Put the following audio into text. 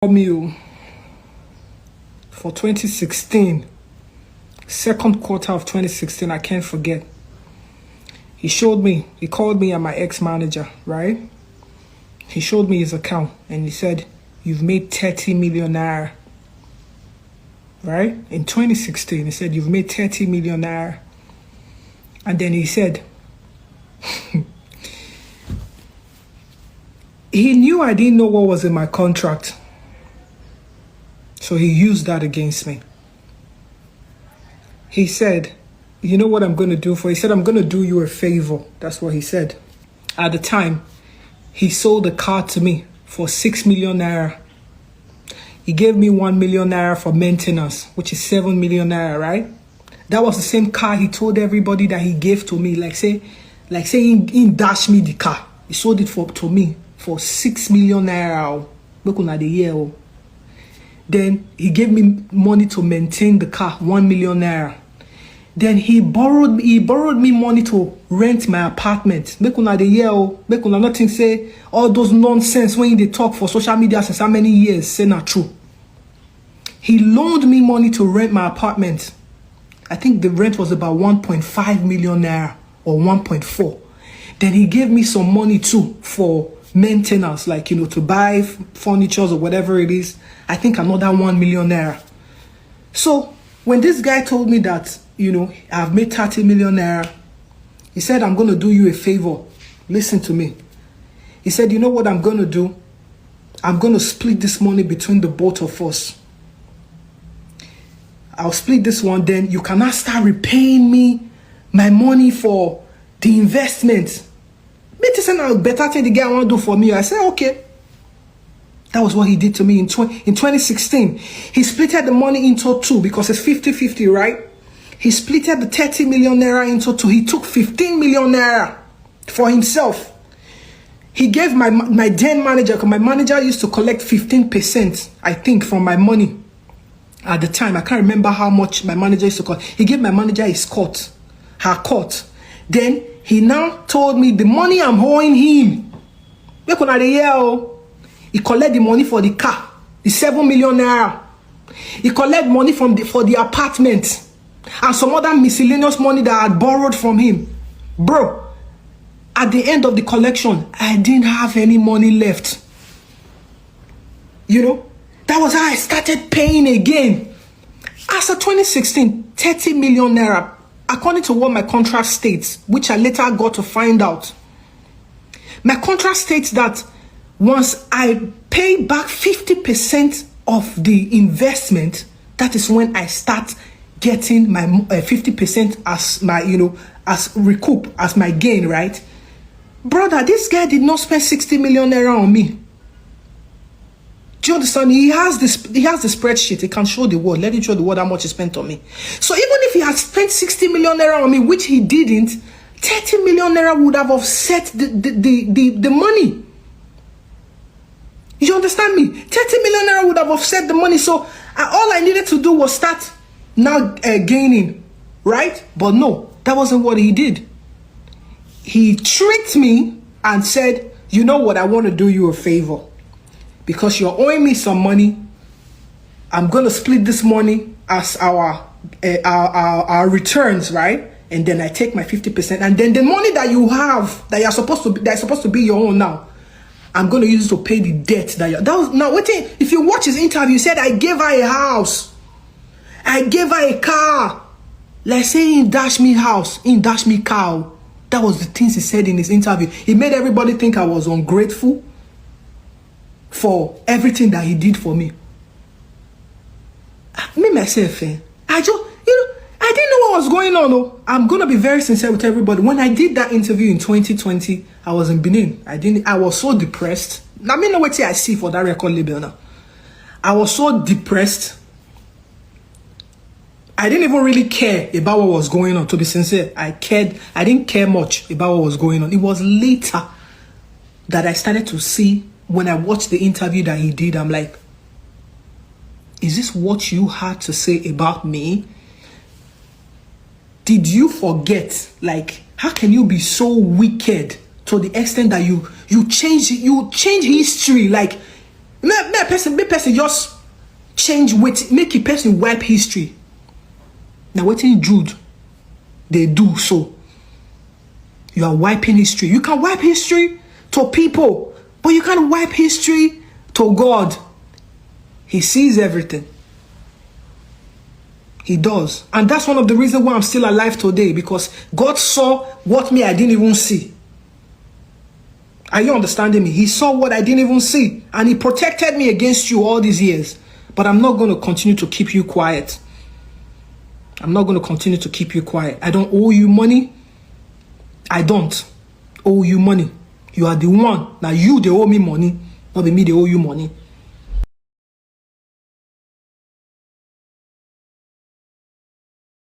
Me for 2016, second quarter of 2016, I can't forget. He called me and my ex-manager, right? He showed me his account and he said, "You've made 30 million naira." Right? In 2016, he said, "You've made 30 million naira." And then he said, he knew I didn't know what was in my contract. So he used that against me. He said, "You know what I'm going to do for you?" He said, "I'm going to do you a favor." That's what he said. At the time, he sold the car to me for 6 million naira. He gave me 1 million naira for maintenance, which is 7 million naira, right? That was the same car he told everybody that he gave to me. Like say he dashed me the car. He sold it to me for 6 million naira. Look at the year. Then he gave me money to maintain the car, 1 million naira. Then he borrowed me money to rent my apartment. Make una the year, make una nothing say all those nonsense when they talk for social media since how many years, say not true. He loaned me money to rent my apartment. I think the rent was about 1.5 million naira or 1.4. Then he gave me some money too for maintenance, like, to buy furniture or whatever it is. I think another 1 million naira. So when this guy told me that, I've made 30 million naira, he said, "I'm going to do you a favor. Listen to me." He said, "You know what I'm going to do? I'm going to split this money between the both of us. I'll split this one, then you cannot start repaying me my money for the investment." Me to say now better thing the guy want to do for me. I said, okay. That was what he did to me in 2016. He splitted the money into two because it's 50-50, right? He splitted the 30 million naira into two. He took 15 million naira for himself. He gave my then manager, because my manager used to collect 15%, I think, from my money. At the time, I can't remember how much my manager used to collect. He gave my manager his cut, her cut. Then he now told me the money I'm owing him. He collect the money for the car, the 7 million naira. He collect money for the apartment and some other miscellaneous money that I had borrowed from him. Bro, at the end of the collection, I didn't have any money left. That was how I started paying again. As of 2016, 30 million naira. According to what my contract states, which I later got to find out, my contract states that once I pay back 50% of the investment, that is when I start getting my 50% as my, as recoup, as my gain, right? Brother, this guy did not spend 60 million naira on me. Do you understand? He has the spreadsheet. He can show the world. Let him show the world how much he spent on me. So even if he had spent 60 million naira on me, which he didn't, 30 million naira would have offset the money. You understand me? 30 million naira would have offset the money. So all I needed to do was start now gaining, right? But no, that wasn't what he did. He tricked me and said, "You know what? I want to do you a favor. Because you're owing me some money, I'm going to split this money as our returns, right? And then I take my 50%. And then the money that you have, that's supposed to be your own now, I'm going to use it to pay the debt that you're... Now, if you watch his interview, he said, I gave her a house. I gave her a car. Like say he dashed me house, he dashed me car. That was the things he said in his interview. He made everybody think I was ungrateful for everything that he did for me. Me, myself, I didn't know what was going on. Oh. I'm going to be very sincere with everybody. When I did that interview in 2020, I was in Benin. I was so depressed. Now, me know what I see for that record label now. I was so depressed. I didn't even really care about what was going on, to be sincere. I didn't care much about what was going on. It was later that I started to see. When I watched the interview that he did, I'm like, is this what you had to say about me? Did you forget? Like, how can you be so wicked to the extent that you change history? Like, Make person just change with make a person wipe history. Now what in Jude they do so. You are wiping history. You can wipe history to people, but you can't wipe history to God. He sees everything. He does. And that's one of the reasons why I'm still alive today, because God saw what me I didn't even see. Are you understanding me? He saw what I didn't even see, and he protected me against you all these years. But I'm not going to continue to keep you quiet. I'm not going to continue to keep you quiet. I don't owe you money. I don't owe you money. You are the one. Now you, they owe me money. Not be me, they owe you money.